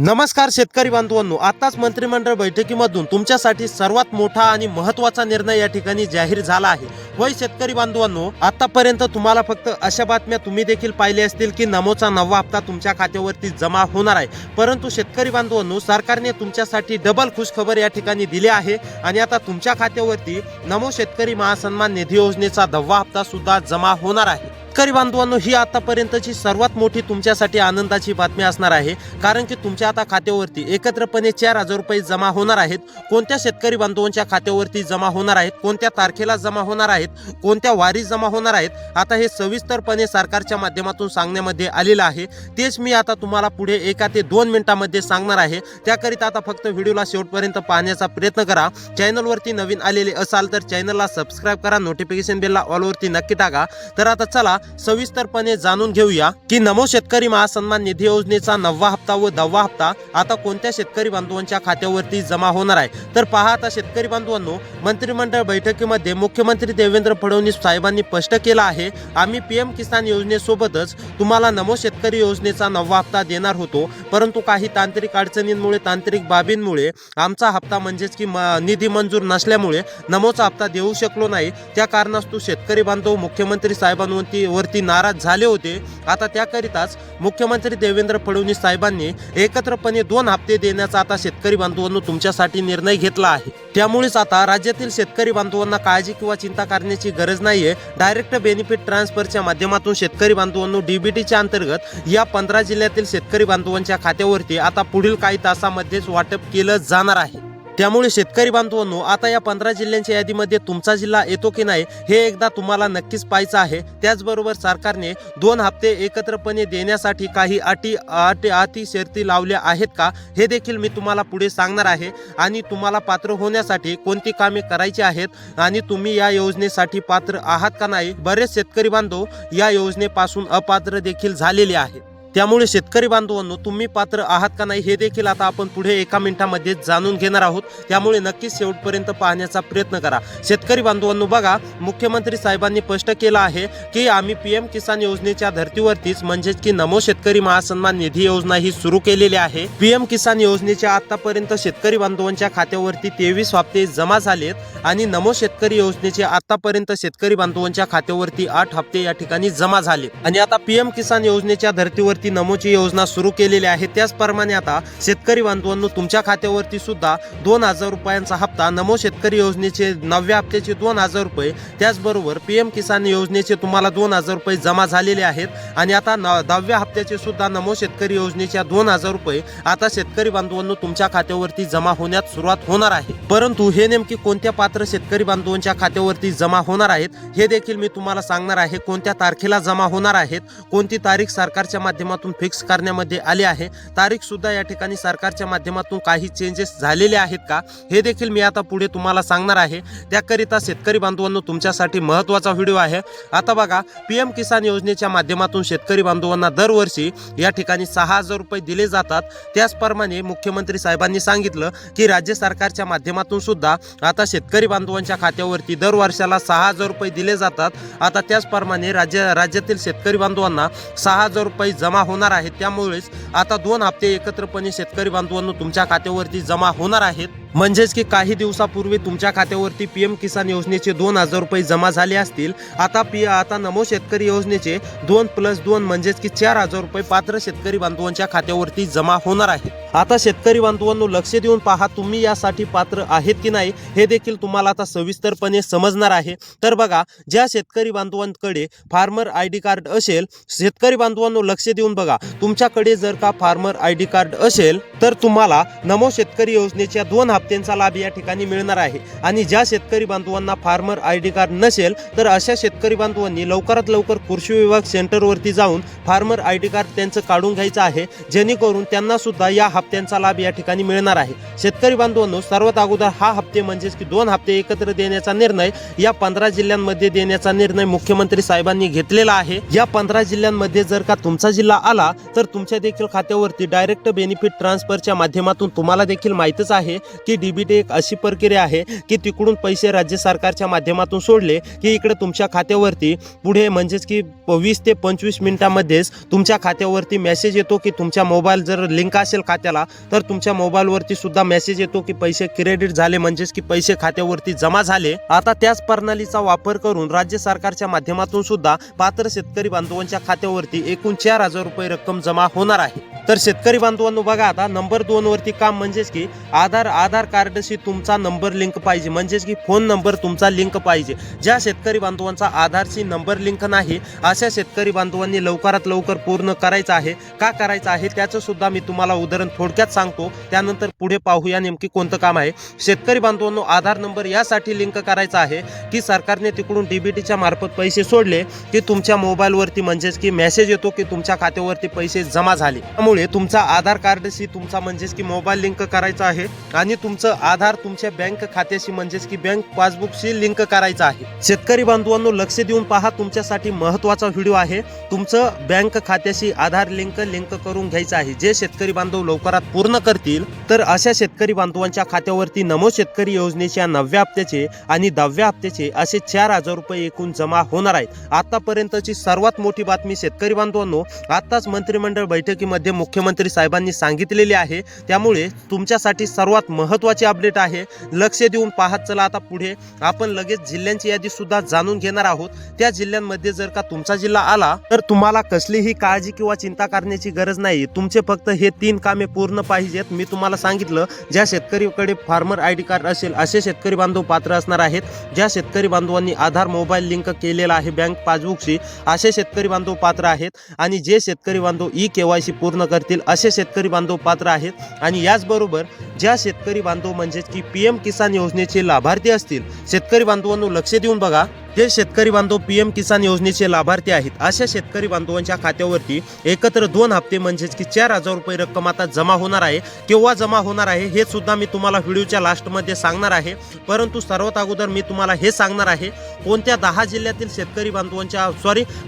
नमस्कार शेतकरी बांधवांनो, आताच मंत्रिमंडळ बैठकीमधून तुमच्यासाठी सर्वात मोठा आणि महत्त्वाचा निर्णय या ठिकाणी जाहीर झाला आहे। होय शेतकरी बांधवांनो, आतापर्यंत तुम्हाला फक्त अशा बातम्या तुम्ही देखील पाहिल्या असतील की नमोचा नववा हप्ता तुमच्या खात्यावरती जमा होणार आहे, परंतु शेतकरी बांधवांनो, सरकारने तुमच्यासाठी डबल खुशखबर या ठिकाणी दिली आहे आणि आता तुमच्या खात्यावरती नमो शेतकरी महासन्मान निधी योजनेचा 10वा हप्ता सुद्धा जमा होणार आहे। शेतकरी बांधवांनो, ही आतापर्यंतची सर्वात मोठी तुमच्यासाठी आनंदाची बातमी असणार आहे, कारण की तुमच्या आता खात्यावरती एकत्रपणे 4,000 रुपये जमा होणार आहेत। कोणत्या शेतकरी बांधवांच्या खात्यावरती जमा होणार आहेत, कोणत्या तारखेला जमा होणार आहेत, कोणत्या वारी जमा होणार आहेत, आता हे सविस्तरपणे सरकारच्या माध्यमातून सांगण्यामध्ये आलेलं आहे। तेच मी आता तुम्हाला पुढे 1 ते 2 मिनिटांमध्ये सांगणार आहे। त्याकरिता आता फक्त व्हिडिओला शेवटपर्यंत पाहण्याचा प्रयत्न करा। चॅनलवरती नवीन आलेले असाल तर चॅनलला सबस्क्राइब करा, नोटिफिकेशन बेलला ऑलवरती नक्की टाका। तर आता चला सविस्तरपणे जाणून घेऊया की नमो शेतकरी महासन्मान निधी योजनेचा 9वा हप्ता व 10वा हप्ता आता कोणत्या शेतकरी बांधवांच्या खात्यावरती जमा होणार आहे। तर पहा, आता शेतकरी बांधवांनो, मंत्रिमंडळ बैठकीमध्ये मुख्यमंत्री देवेंद्र फडणवीस साहेबांनी स्पष्ट केलं आहे, आम्ही पीएम किसान योजनेसोबतच तुम्हाला नमो शेतकरी योजनेचा 9वा हप्ता देणार होतो, परंतु काही तांत्रिक अडचणींमुळे, तांत्रिक बाबींमुळे आमचा हप्ता म्हणजेच की निधी मंजूर नसल्यामुळे नमोचा हप्ता देऊ शकलो नाही। त्या कारणास्तव शेतकरी बांधव मुख्यमंत्री साहेबांवरती नाराज झाले होते। आता त्याकरिताच मुख्यमंत्री देवेंद्र फडणवीस साहेबांनी एकत्रपणे 2 हप्ते देण्याचा आता शेतकरी बांधवांनो तुमच्यासाठी निर्णय घेतला आहे। त्यामुळेच आता राज्यातील शेतकरी बांधवांना काळजी किंवा चिंता करण्याची गरज नाहीये। डायरेक्ट बेनिफिट ट्रान्सफरच्या माध्यमातून शेतकरी बांधवांनो डीबीटीच्या अंतर्गत या 15 जिल्ह्यातील शेतकरी बांधवांच्या खात्यावरती आता पुढील काही तासामध्येच वाटप केलं जाणार आहे। त्यामुळे शेतकरी बांधवांनो, आता या 15 जिल्ह्यांच्या यादीमध्ये तुमचा जिल्हा येतो की नाही हे एकदा तुम्हाला नक्कीच पाहायचं आहे। त्याचबरोबर सरकारने 2 हप्ते एकत्रपणे देण्यासाठी काही अटी शर्ती लावल्या आहेत का हे देखील मी तुम्हाला पुढे सांगणार आहे। आणि तुम्हाला पात्र होण्यासाठी कोणती कामे करायची आहेत आणि तुम्ही या योजनेसाठी पात्र आहात का नाही, बरेच शेतकरी बांधव या योजनेपासून अपात्र देखील झालेले आहेत। त्यामुळे शेतकरी बांधवांनो, तुम्ही पात्र आहात का नाही हे देखील आता आपण पुढे 1 मिनिटामध्ये जाणून घेणार आहोत। त्यामुळे नक्कीच शेवटपर्यंत पाहण्याचा प्रयत्न करा। शेतकरी बांधवांनो, बघा, मुख्यमंत्री साहेबांनी स्पष्ट केलं आहे की आम्ही पीएम किसान योजनेच्या धर्तीवरतीच म्हणजेच की नमो शेतकरी महासन्मान निधी योजना ही सुरू केलेली आहे। पीएम किसान योजनेच्या आतापर्यंत शेतकरी बांधवांच्या खात्यावरती 23 हप्ते जमा झालेत आणि नमो शेतकरी योजनेचे आतापर्यंत शेतकरी बांधवांच्या खात्यावरती 8 हप्ते या ठिकाणी जमा झाले आणि आता पीएम किसान योजनेच्या धर्तीवर ती नमोची योजना सुरू केलेली आहे। त्याचप्रमाणे आता शेतकरी बांधवांनो, तुमच्या खात्यावरती सुद्धा 2,000 रुपयांचा हप्ता, नमो शेतकरी योजनेचे 9व्या हप्त्याचे 2,000 रुपये, त्याचबरोबर पीएम किसान योजनेचे तुम्हाला 2,000 रुपये जमा झालेले आहेत आणि आता 10व्या हप्त्याचे सुद्धा नमो शेतकरी योजनेच्या 2,000 रुपये आता शेतकरी बांधवांनो तुमच्या खात्यावरती जमा होण्यास सुरुवात होणार आहे। परंतु हे नेमकी कोणत्या पात्र शेतकरी बांधवांच्या खात्यावरती जमा होणार आहेत हे देखील मी तुम्हाला सांगणार आहे। कोणत्या तारखेला जमा होणार आहेत, कोणती तारीख सरकारच्या माध्यमातून फिक्स करण्यामध्ये आले आहे, तारीख सुद्धा या ठिकाणी सरकारच्या माध्यमातून काही चेंजेस झालेले आहेत का हे देखील मी आता पुढे तुम्हाला सांगणार आहे। त्याकरिता शेतकरी बांधवांनो तुमच्यासाठी महत्त्वाचा व्हिडिओ आहे। आता बघा, पीएम किसान योजनेच्या माध्यमातून शेतकरी बांधवांना दरवर्षी या ठिकाणी 6,000 रुपये दिले जातात। त्याचप्रमाणे मुख्यमंत्री साहेबांनी सांगितलं की राज्य सरकारच्या माध्यमातून सुद्धा आता शेतकरी बांधवांच्या खात्यावरती दर वर्षाला 6,000 रुपये दिले जातात। आता त्याचप्रमाणे राज्यातील शेतकरी बांधवांना 6,000 रुपये जमा होणार आहेत। त्यामुळेच आता 2 हप्ते एकत्रपणे शेतकरी बांधवांनो तुमच्या खात्यावरती जमा होणार आहेत। म्हणजेच की काही दिवसापूर्वी तुमच्या खात्यावरती पीएम किसान योजनेचे 2,000 रुपये जमा झाले असतील, आता नमो शेतकरी योजनेचे 2+2 म्हणजेच की 4,000 रुपये पात्र शेतकरी बांधवांच्या खात्यावरती जमा होणार आहेत। आता शेतकरी बांधवांनो, लक्ष देऊन पहा, तुम्ही यासाठी पात्र आहेत की नाही हे देखील तुम्हाला आता सविस्तरपणे समजणार आहे। तर बघा, ज्या शेतकरी बांधवांकडे फार्मर आयडी कार्ड असेल, शेतकरी बांधवांनो लक्ष देऊन बघा, तुमच्याकडे जर का फार्मर आयडी कार्ड असेल तर तुम्हाला नमो शेतकरी योजनेच्या 2 हप्त्यांचा लाभ या ठिकाणी मिळणार आहे। आणि ज्या शेतकरी बांधवांना फार्मर आयडी कार्ड नसेल तर अशा शेतकरी बांधवांनी लवकरात लवकर कृषी विभाग सेंटरवरती जाऊन फार्मर आयडी कार्ड त्यांचं काढून घ्यायचं आहे, जेणेकरून त्यांना सुद्धा या हप्त्यांचा लाभ या ठिकाणी मिळणार आहे। शेतकरी बांधवांनो, सर्वात अगोदर हा हप्ते म्हणजेच की 2 हप्ते एकत्र देण्याचा निर्णय या 15 जिल्ह्यांमध्ये देण्याचा निर्णय मुख्यमंत्री साहेबांनी घेतलेला आहे। या 15 जिल्ह्यांमध्ये जर का तुमचा जिल्हा आला तर तुमच्या देखील खात्यावरती डायरेक्ट बेनिफिट ट्रान्सफर पेपरच्या माध्यमातून तुम्हाला देखील माहीतच आहे की डीबीटी एक अशी प्रक्रिया आहे की तिकडून पैसे राज्य सरकारच्या माध्यमातून सोडले की इकडे तुमच्या खात्यावरती पुढे म्हणजेच की 20 ते 25 मिनिटांमध्येच तुमच्या खात्यावरती मेसेज येतो की तुमच्या मोबाईल जर लिंक असेल खात्याला तर तुमच्या मोबाईलवरती सुद्धा मेसेज येतो की पैसे क्रेडिट झाले, म्हणजेच की पैसे खात्यावरती जमा झाले. आता त्याच प्रणालीचा वापर करून राज्य सरकारच्या माध्यमातून सुद्धा पात्र शेतकरी बांधवांच्या खात्यावरती एकूण 4,000 रुपये रक्कम जमा होणार आहे. तर शेतकरी बांधवांनो बघा, आता नंबर 2 वरती काम म्हणजेच की आधार कार्डशी तुमचा नंबर लिंक पाहिजे, म्हणजेच की फोन नंबर तुमचा लिंक पाहिजे. ज्या शेतकरी बांधवांचा आधारशी नंबर लिंक नाही अशा शेतकरी बांधवांनी लवकरात लवकर पूर्ण करायचं आहे. का करायचं आहे त्याचं सुद्धा मी तुम्हाला उदाहरण थोडक्यात सांगतो, त्यानंतर पुढे पाहूया नेमकी कोणतं काम आहे. शेतकरी बांधवांनो आधार नंबर यासाठी लिंक करायचा आहे की सरकारने तिकडून डीबीटीच्या मार्फत पैसे सोडले की तुमच्या मोबाईलवरती म्हणजेच की मेसेज येतो की तुमच्या खात्यावरती पैसे जमा झाले. त्यामुळे तुमचा आधार कार्डशी तुमचा म्हणजेच की मोबाईल लिंक करायचा आहे आणि तुमचं आधार तुमच्या बँक खात्याशी म्हणजेच की बँक पासबुकशी लिंक करायचं आहे. शेतकरी बांधवांनो लक्ष देऊन पहा, तुमच्यासाठी महत्त्वाचा व्हिडिओ आहे. तुमचं बँक खात्याशी आधार लिंक करून घ्यायचं आहे. जे शेतकरी बांधव लवकरात पूर्ण करतील तर अशा शेतकरी बांधवांच्या खात्यावरती नमो शेतकरी योजनेच्या 9व्या हप्त्याचे आणि 10व्या हप्त्याचे असे 4,000 रुपये एकूण जमा होणार आहेत. आतापर्यंतची सर्वात मोठी बातमी शेतकरी बांधवांनो आताच मंत्रिमंडळ बैठकीमध्ये मुख्यमंत्री साहेबांनी सांगितलेली आहे. त्यामुळे तुमच्यासाठी सर्वात महत्त्वाची अपडेट आहे. लक्ष देऊन पाहत चला. आता पुढे आपण लगेच जिल्ह्यांची यादी सुद्धा जाणून घेणार आहोत. त्या जिल्ह्यांमध्ये जर का तुमचा जिल्हा आला तर तुम्हाला कसलीही काळजी किंवा चिंता करण्याची गरज नाही. तुमचे फक्त हे 3 कामे पूर्ण पाहिजेत. मी तुम्हाला सांगितलं, ज्या शेतकरीकडे फार्मर आयडी कार्ड असेल असे शेतकरी बांधव पात्र असणार आहेत. ज्या शेतकरी बांधवांनी आधार मोबाईल लिंक केलेला आहे बँक पासबुकशी असे शेतकरी बांधव पात्र आहेत. आणि जे शेतकरी बांधव KYC पूर्ण करतील असे शेतकरी बांधव पात्र आहेत. आणि याचबरोबर ज्या शेतकरी बांधव म्हणजेच की PM किसान योजनेचे लाभार्थी असतील, शेतकरी बांधवांनो लक्ष देऊन बघा, जे शेतकरी बांधव PM किसान योजनेचे लाभार्थी आहेत अशा शेतकरी बांधवांच्या खात्यावरती एकत्र 2 हप्ते म्हणजेच की 4,000 रुपये रक्कम आता जमा होणार आहे. केव्हा जमा होणार आहे हे सुद्धा मी तुम्हाला व्हिडिओच्या लास्टमध्ये सांगणार आहे. परंतु सर्वात अगोदर मी तुम्हाला हे सांगणार आहे कोणत्या 10 जिल्ह्यातील शेतकरी बांधवांच्या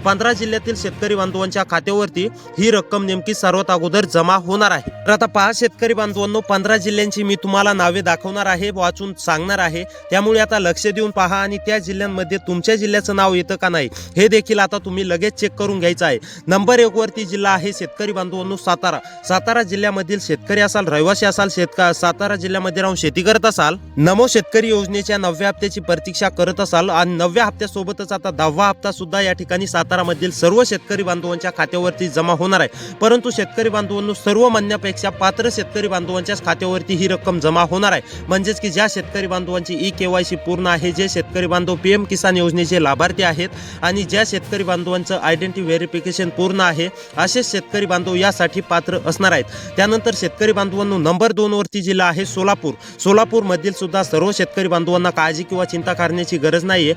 15 जिल्ह्यातील शेतकरी बांधवांच्या खात्यावरती ही रक्कम नेमकी सर्वात अगोदर जमा होणार आहे. तर आता पहा शेतकरी बांधवांनो 15 जिल्ह्यांची मी तुम्हाला नावे दाखवणार आहे, वाचून सांगणार आहे. त्यामुळे आता लक्ष देऊन पहा आणि त्या जिल्ह्यांमध्ये तुमच्या जिल्ह्याचं नाव येतं का नाही हे देखील आता तुम्ही लगेच चेक करून घ्यायचं आहे. नंबर 1 वरती जिल्हा आहे शेतकरी बांधवांनो सातारा जिल्ह्यामधील शेतकरी असाल, रहिवासी असाल, सातारा जिल्ह्यामध्ये राहून शेती करत असाल, नमो शेतकरी योजनेच्या 9व्या हप्त्याची प्रतीक्षा करत असाल आणि 9व्या हप्त्यासोबतच आता 10वा हप्ता सुद्धा या ठिकाणी सातारामधील सर्व शेतकरी बांधवांच्या खात्यावरती जमा होणार आहे. परंतु शेतकरी बांधवांनो सर्व म्हणण्यापेक्षा पात्र शेतकरी बांधवांच्याच खात्यावरती ही रक्कम जमा होणार आहे. म्हणजेच की ज्या शेतकरी बांधवांची KYC पूर्ण आहे, जे शेतकरी बांधव PM किसान योजनेचे लाभार्थी आहेत आणि ज्या शेतकरी बांधवांचं आयडेंटिटी व्हेरिफिकेशन पूर्ण आहे असेच शेतकरी बांधव यासाठी पात्र असणार आहेत. त्यानंतर शेतकरी बांधवांनो नंबर 2 वरती जिल्हा आहे सोलापूर मधील सुद्धा सर्व शेतकरी बांधवांना काळजी किंवा चिंता करण्याची गरज नाहीये.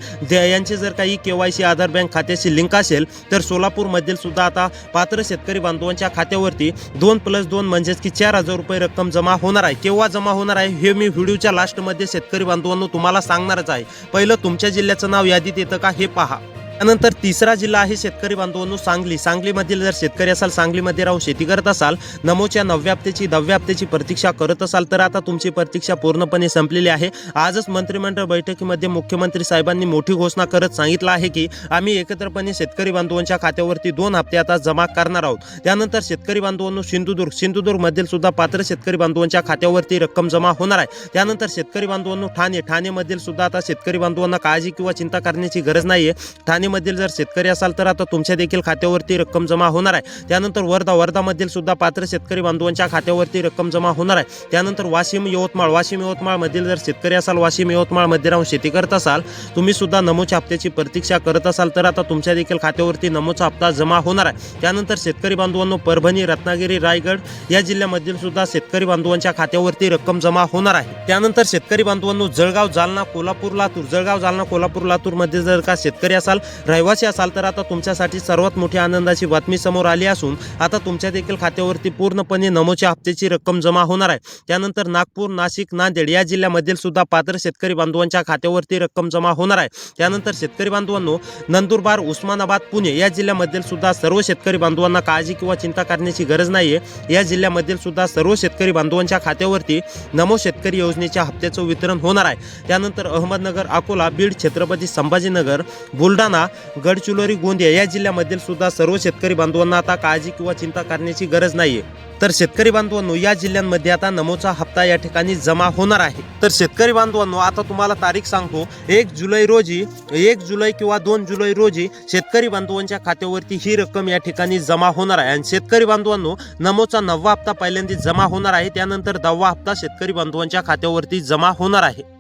यांचे जर काही KYC आधार बँक खात्याशी लिंक असेल तर सोलापूर मधील सुद्धा आता पात्र शेतकरी बांधवांच्या खात्यावरती 2+2 म्हणजेच की 4,000 रुपये रक्कम जमा होणार आहे. केव्हा जमा होणार आहे हे मी व्हिडिओच्या लास्टमध्ये शेतकरी बांधवांनो तुम्हाला सांगणारच आहे. पहिलं तुमच्या जिल्ह्याचं नाव यादीत येतं का हे पहा. त्यानंतर तिसरा जिल्हा आहे शेतकरी बांधवांनो सांगलीमधील जर शेतकरी असाल, सांगलीमध्ये राहून शेती करत असाल, नमोच्या 9व्या हप्त्याची 10व्या हप्त्याची प्रतीक्षा करत असाल तर आता तुमची प्रतीक्षा पूर्णपणे संपलेली आहे. आजच मंत्रिमंडळ बैठकीमध्ये मुख्यमंत्री साहेबांनी मोठी घोषणा करत सांगितलं आहे की आम्ही एकत्रपणे शेतकरी बांधवांच्या खात्यावरती 2 हप्ते आता जमा करणार आहोत. त्यानंतर शेतकरी बांधवांनो सिंधुदुर्ग मधील सुद्धा पात्र शेतकरी बांधवांच्या खात्यावरती रक्कम जमा होणार आहे. त्यानंतर शेतकरी बांधवांनो ठाणे मधील सुद्धा आता शेतकरी बांधवांना काळजी किंवा चिंता करण्याची गरज नाहीये. ठाणेमधील जर शेतकरी असाल तर आता तुमच्या देखील खात्यावरती रक्कम जमा होणार आहे. त्यानंतर वर्धामधील सुद्धा पात्र शेतकरी बांधवांच्या खात्यावरती रक्कम जमा होणार आहे. त्यानंतर वाशिम यवतमाळ मधील जर शेतकरी असाल, वाशिम यवतमाळ मध्ये राहून शेती करत असाल, तुम्ही सुद्धा नमोच्या हप्त्याची प्रतीक्षा करत असाल तर आता तुमच्या देखील खात्यावरती नमोचा हप्ता जमा होणार आहे. त्यानंतर शेतकरी बांधवांनो परभणी, रत्नागिरी, रायगड या जिल्ह्यामधील सुद्धा शेतकरी बांधवांच्या खात्यावरती रक्कम जमा होणार आहे. त्यानंतर शेतकरी बांधवांनो जळगाव, जालना, कोल्हापूर, लातूर मध्ये जर का शेतकरी असाल रहिवासी असाल तर आता तुमच्यासाठी सर्वात मोठी आनंदाची बातमी समोर आली असून आता तुमच्या देखील खात्यावरती पूर्णपणे नमोच्या हप्त्याची रक्कम जमा होणार आहे। त्यानंतर नागपूर, नाशिक, नांदेड या जिल्ह्यामधील सुद्धा पात्र शेतकरी बांधवांच्या खात्यावरती रक्कम जमा होणार आहे। त्यानंतर शेतकरी बांधवांनो, नंदुरबार, उस्मानाबाद, पुणे या जिल्ह्यामधील सुद्धा सर्व शेतकरी बांधवांना काळजी किंवा चिंता करण्याची गरज नाहीये। या जिल्ह्यामधील सुद्धा सर्व शेतकरी बांधवांच्या खात्यावरती नमो शेतकरी योजनेच्या हप्त्याचं वितरण होणार आहे। त्यानंतर अहमदनगर, अकोला, बीड, छत्रपती संभाजीनगर, बुलढाणा, गडचिरोली, गोंदिया या जिल्ह्यामधील सुद्धा सर्व शेतकरी बांधवांना आता काळजी किंवा चिंता करण्याची गरज नाहीये। तर शेतकरी बांधवांनो, या जिल्ह्यांमध्ये आता नमोचा हप्ता या ठिकाणी जमा होणार आहे। तर शेतकरी बांधवांनो, आता तुम्हाला तारीख सांगतो, 1 जुलै किंवा 2 जुलै रोजी शेतकरी बांधवांच्या खात्यावरती ही रक्कम या ठिकाणी जमा होणार आहे। आणि शेतकरी बांधवांनो, नमोचा 9वा हप्ता पहिल्यांदा जमा होणार आहे, त्यानंतर 10वा हप्ता शेतकरी बांधवांच्या खात्यावरती जमा होणार आहे।